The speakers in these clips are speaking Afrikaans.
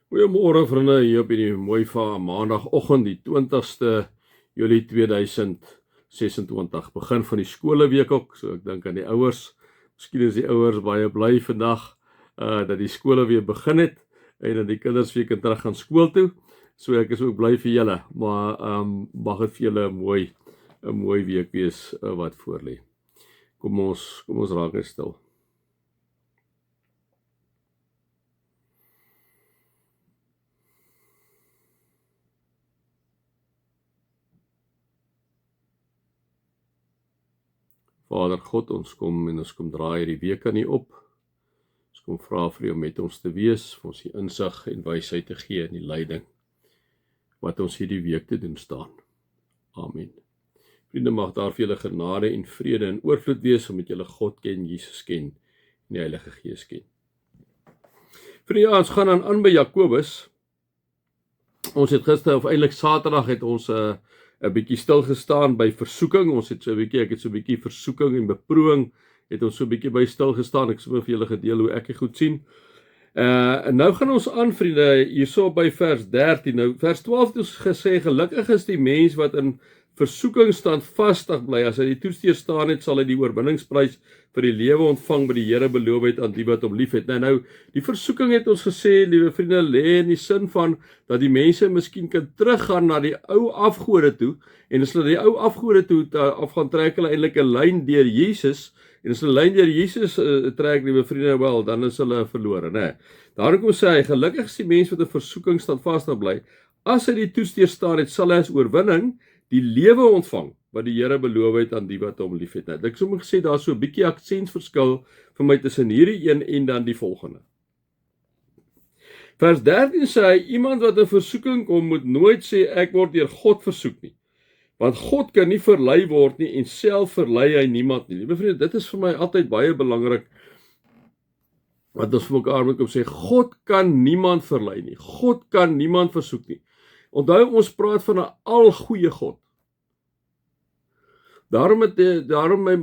Goeiemôre vriende, hier op die mooi van maandagoggend, die 20ste Julie 2026, begin van die skoleweek ook, so ek dink aan die ouers. Miskien is die ouers baie bly vandag dat die skole weer begin het en dat die kinders weer kan terug gaan skool toe. So ek is ook bly vir julle, maar mag dit vir julle 'n mooi week wees wat voor lê. Kom ons raak net stil. Vader God, ons kom draai hierdie week aan U op. Ons kom vra vir U om met ons te wees, vir ons die insig en wysheid te gee in die leiding wat ons hierdie week te doen staan. Amen. Vriende, mag daar vir julle genade en vrede en oorvloed wees om met julle God ken, Jesus ken en die Heilige Gees ken. Vriende, ons gaan aan by Jakobus. Ons het gister, of eintlik Saterdag, het ons 'n bietjie stil gestaan by versoeking. Ons het ek het so 'n bietjie versoeking en beproewing het ons so 'n bietjie by stil gestaan. Ek sou vir julle gedeel hoe ek dit goed sien. En nou gaan ons aan, vriende, hierso by vers 13. Nou vers 12 het ons gesê, gelukkig is die mens wat in versoeking standvastig bly. As hy die toets deurstaan het, sal hy die oorwinningsprys vir die lewe ontvang by die Here beloof het aan die wat hom liefhet. Nou die versoeking het ons gesê, liewe vriende, lê in die sin van dat die mense miskien kan teruggaan na die ou afgode toe, en as hulle die ou afgode toe afgaan, trek hulle eintlik 'n lyn deur Jesus, en as hulle 'n lyn deur Jesus trek, liewe vriende, wel, dan is hulle verlore, né? Daarom kom sê hy, gelukkig is die mens wat 'n versoeking standvastig bly. As hy die toets deurstaan het, sal hy as oorwinning die lewe ontvang wat die Here beloof het aan die wat hom liefhet. Ek het sommer gesê daar's so 'n bietjie aksentsverskil vir my tussen hierdie een en dan die volgende. Vers 13 sê hy, iemand wat in versoeking kom, moet nooit sê ek word deur God versoek nie. Want God kan nie verlei word nie en self verlei hy niemand nie. Liewe vriende, dit is vir my altyd baie belangrik wat ons vir mekaar moet sê, God kan niemand verlei nie. God kan niemand versoek nie. Onthou, ons praat van 'n algoeie God. Daarom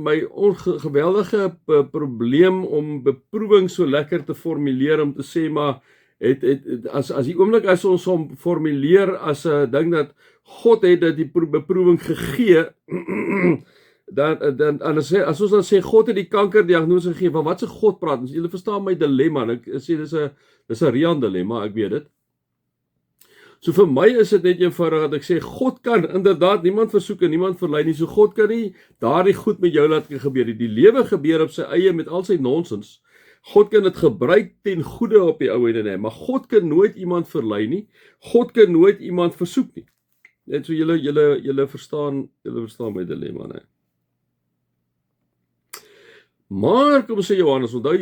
my geweldige probleem om beproewing so lekker te formuleer, om te sê, maar as die oomblik as ons hom formuleer as 'n ding dat God het dit die beproewing gegee, dan as ons dan sê God het die kankerdiagnose gegee, van wat se God praat ons? Julle verstaan my dilemma, en ek sê dis 'n Rian dilemma, ek weet dit. So vir my is dit net eenvoudig dat ek sê, God kan inderdaad niemand versoek en niemand verlei nie, so God kan nie daardie goed met jou laat gebeur nie. Die lewe gebeur op sy eie met al sy nonsens. God kan dit gebruik ten goeie op die ou ende, maar God kan nooit iemand verlei nie. God kan nooit iemand versoek nie. Net so julle verstaan my dilemma, né? Maar kom sê Johannes, onthou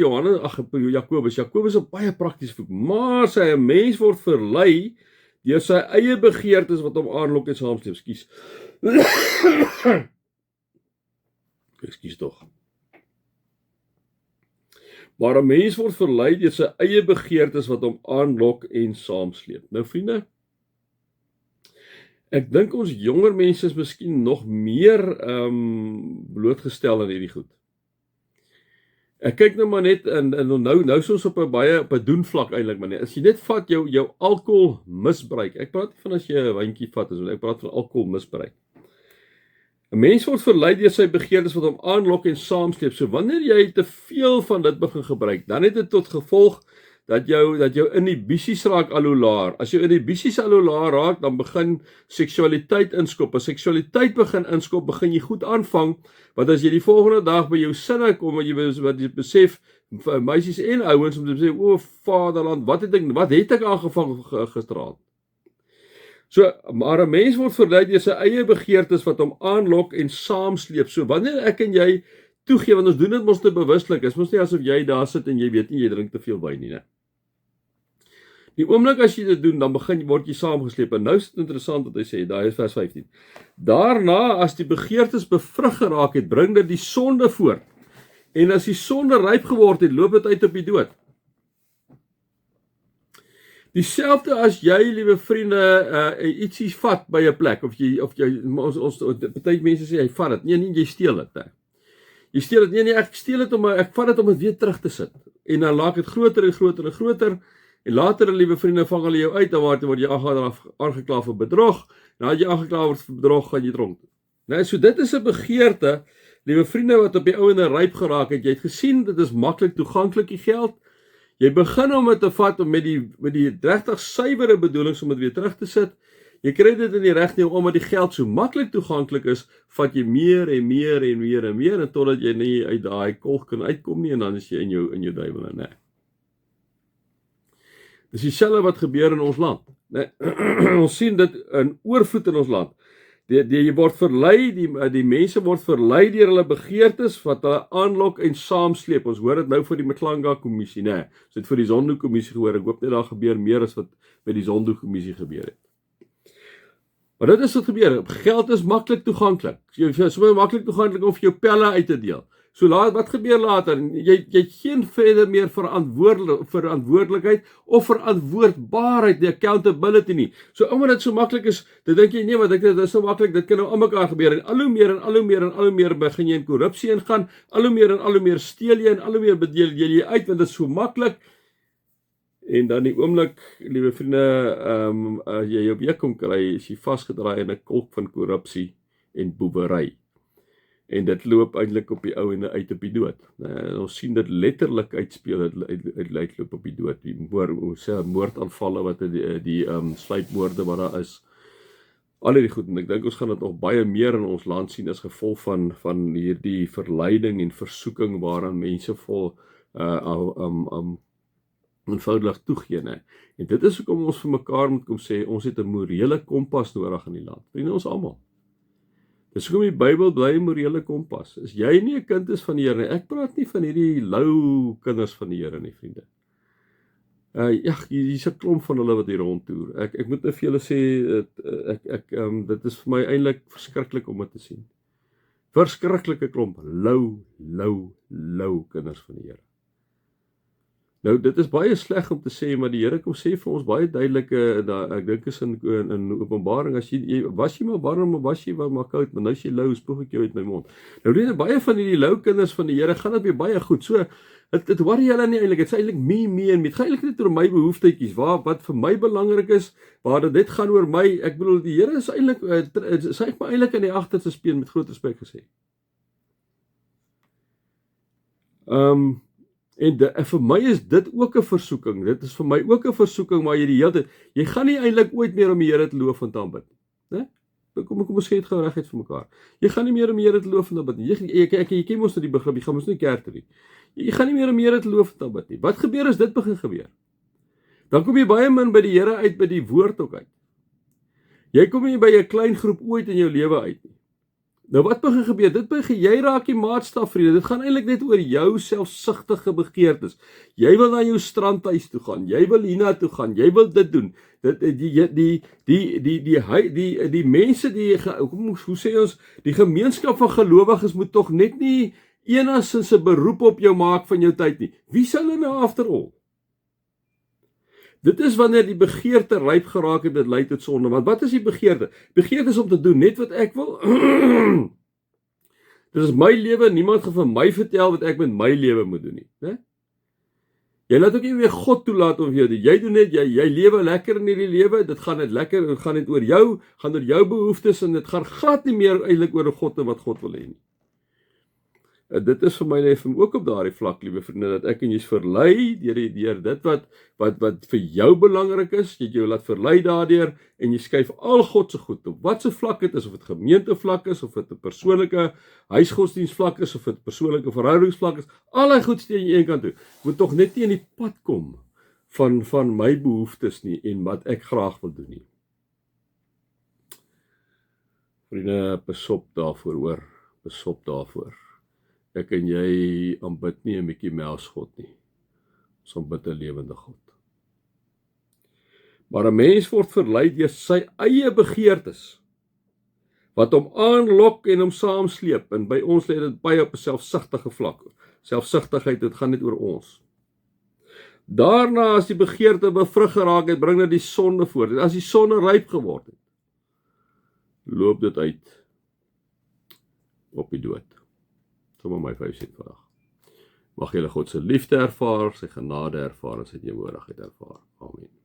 Jakobus is 'n baie praktiese boek. Maar sê 'n mens word verlei deur sy eie begeertes wat hom aanlok en saamsleep. Ekskuus tog. Maar 'n mens word verlei deur sy eie begeertes wat hom aanlok en saamsleep. Nou vriende, ek dink ons jonger mense is miskien nog meer blootgestel aan hierdie goed. Ek kyk nou maar net en nou soos op 'n doen vlak eintlik, maar net as jy net vat jou alkohol misbruik. Ek praat nie van as jy 'n wyntjie vat, ek praat van alkohol misbruik. 'n Mens word verlei deur sy begeertes wat hom aanlok en saamsleep. So wanneer jy te veel van dit begin gebruik, dan het dit tot gevolg dat jou inhibisies raak al hoe laer. As jou inhibisies al hoe laer raak, dan begin seksualiteit inskop. As seksualiteit begin inskop, begin jy goed aanvang, want as jy die volgende dag by jou sinne kom, wat jy besef, meisies en ouens, om te sê, o Vaderland, wat het ek aangevang gisteraand? So, maar 'n mens word verlei deur sy eie begeertes wat hom aanlok en saamsleep. So wanneer ek en jy toegee, want ons doen dit mos te bewuslik, is mos nie asof jy daar sit en jy weet nie, jy drink te veel wyn nie, né? Die oomblik as jy dit doen, dan word jy saamgesleep. En nou is dit interessant wat hy sê, daar is vers 15. Daarna, as die begeertes bevrug geraak het, bring dit die sonde voort. En as die sonde ryp geword het, loop dit uit op die dood. Dieselfde as jy, liewe vriende, ietsie vat by 'n plek, of jy baie mense sê, jy vat dit, nee, jy steel dit, hè. Jy steel dit, nee, ek steel dit ek vat dit om dit weer terug te sit. En dan laat dit groter en groter en groter, En later, liewe vriende, vang hulle jou uit, en word jy aangekla vir bedrog, en as jy aangekla word vir bedrog, gaan jy tronk toe. Nou, so dit is 'n begeerte, liewe vriende, wat op die ou ende ryp geraak het. Jy het gesien, dit is maklik toeganklik, die geld. Jy begin om dit te vat, om met die regtig suiwere bedoelings om dit weer terug te sit. Jy kry dit in die regte omdat die geld so maklik toeganklik is, vat jy meer en meer en meer en meer, en totdat jy nie uit daai kolk kan uitkom nie, en dan is jy in jou duiwel, nee. Dis dieselfde wat gebeur in ons land. Nee. Ons sien dit in oorvloed in ons land. Jy word verlei, die mense word verlei deur hulle begeertes wat hulle aanlok en saamsleep. Ons hoor dit nou vir die Mklanga kommissie, nee. Ons het vir die Zondo kommissie gehoor. Ek hoop net daar gebeur meer as wat met die Zondo kommissie gebeur het. Maar dit is wat gebeur. Geld is maklik toeganklik. Jy is so maklik toeganklik om vir jou pelle uit te deel. So wat gebeur later? Jy het geen verder meer verantwoordelikheid of verantwoordbaarheid, die accountability nie. So omdat dit so maklik is, dan dink jy nee, wat dit is so maklik, dit kan nou aan mekaar gebeur, en al hoe meer en al hoe meer en al hoe meer begin jy in korrupsie ingaan, al hoe meer en al hoe meer steel jy en al hoe meer bedeel jy uit, want dit is so maklik. En dan die oomblik, liewe vriende, as jy op jou kom kry, is jy vasgedraai in 'n kolk van korrupsie en boewery. En dit loop eintlik op die ou ende uit op die dood. Ons sien dit letterlik uitspeel, uitloop op die dood. Die moordaanvalle wat die sluipmoorde wat daar is. Al die goed, en ek dink ons gaan dit nog baie meer in ons land sien as gevolg van hierdie verleiding en versoeking waaraan mense vol eenvoudig toegee, nee. En dit is hoekom ons vir mekaar moet kom sê, ons het 'n morele kompas nodig in die land. Vriende, ons almal. Dis hoekom die Bybel bly 'n morele kompas. As jy nie 'n kind is van die Here nie, ek praat nie van hierdie lou kinders van die Here nie, vriende. Hier's 'n klomp van hulle wat hier rondtoer. Ek moet net vir julle sê, dit is vir my eintlik verskriklik om dit te sien. Verskriklike klomp lou kinders van die Here. Nou, dit is baie sleg om te sê, maar die Here kom sê vir ons baie duidelik, ek dink is in Openbaring, as jy was jy maar warm, of was jy maar koud, maar nou is jy lou, spoeg ek jou uit my mond. Nou, dit baie van die lou kinders van die Here, gaan dit weer baie goed, so, dit worry hulle nie eintlik, dit is eintlik me en met, gaan eintlik net oor my behoeftetjies, wat vir my belangrik is, waar dit gaan oor my, ek bedoel, die Here is eintlik, sy het my eintlik in die agterste speen, met groot respek gesê. En vir my is dit ook 'n versoeking. Dit is vir my ook 'n versoeking waar jy die hele tyd, jy gaan nie eintlik ooit meer om die Here te loof en te aanbid nie, né? Kom ons sê dit gou reguit vir mekaar. Jy gaan nie meer om die Here te loof en te aanbid nie. Jy ken mos nou die begrip, jy gaan mos nie kerk toe nie. Jy gaan nie meer om die Here te loof en te aanbid nie. Wat gebeur as dit begin gebeur? Dan kom jy baie min by die Here uit, by die woord ook uit. Jy kom nie by 'n klein groep ooit in jou lewe uit nie. Nou wat begin gebeur? Dit begin, jy raak die maatstaf, vriende. Dit gaan eintlik net oor jou selfsugtige begeertes. Jy wil na jou strandhuis toe gaan. Jy wil hierna toe gaan. Jy wil dit doen. Die mense, hoe sê ons, die gemeenskap van gelowiges moet tog net nie enigstens 'n beroep op jou maak van jou tyd nie. Wie sal hulle nou after all? Dit is wanneer die begeerte ryp geraak het, dit lei tot sonde. Want wat is die begeerte? Begeerte is om te doen net wat ek wil. Dit is my lewe, niemand gaan vir my vertel wat ek met my lewe moet doen nie, né? Jy laat ook nie weer God toelaat om vir jou te doen. Jy doen net, jy lewe lekker in hierdie lewe, dit gaan net lekker, dit gaan net oor jou, gaan oor jou behoeftes, en dit gaan glad nie meer eintlik oor God en wat God wil hê nie. Dit is vir my net ook op daardie vlak, liewe vriende, dat ek en jy is verlei deur dit wat vir jou belangrik is, jy jou laat verlei daardeur, en jy skuif al God se goed op, wat se vlak dit is, of dit gemeentevlak is, of dit 'n persoonlike huisgodsdienstvlak is, of dit 'n persoonlike verhoudingsvlak is, al die goed steek jy een kant toe, moet tog net nie in die pad kom van my behoeftes nie, en wat ek graag wil doen nie. Vriende, besop daarvoor, hoor, besop daarvoor. Ek en jy aanbid nie 'n bietjie melsgod nie. Ons aanbid 'n lewende God. Maar 'n mens word verlei deur sy eie begeertes, wat hom aanlok en hom saamsleep, en by ons lê dit baie op 'n selfsugtige vlak. Selfsugtigheid, dit gaan net oor ons. Daarna, as die begeerte bevrug geraak het, bring dit die sonde voort. As die sonde ryp geword het, loop dit uit op die dood. Sommige my 5 sê vandag. Mag julle God se liefde ervaar, sy genade ervaar en sy teenwoordigheid ervaar. Amen.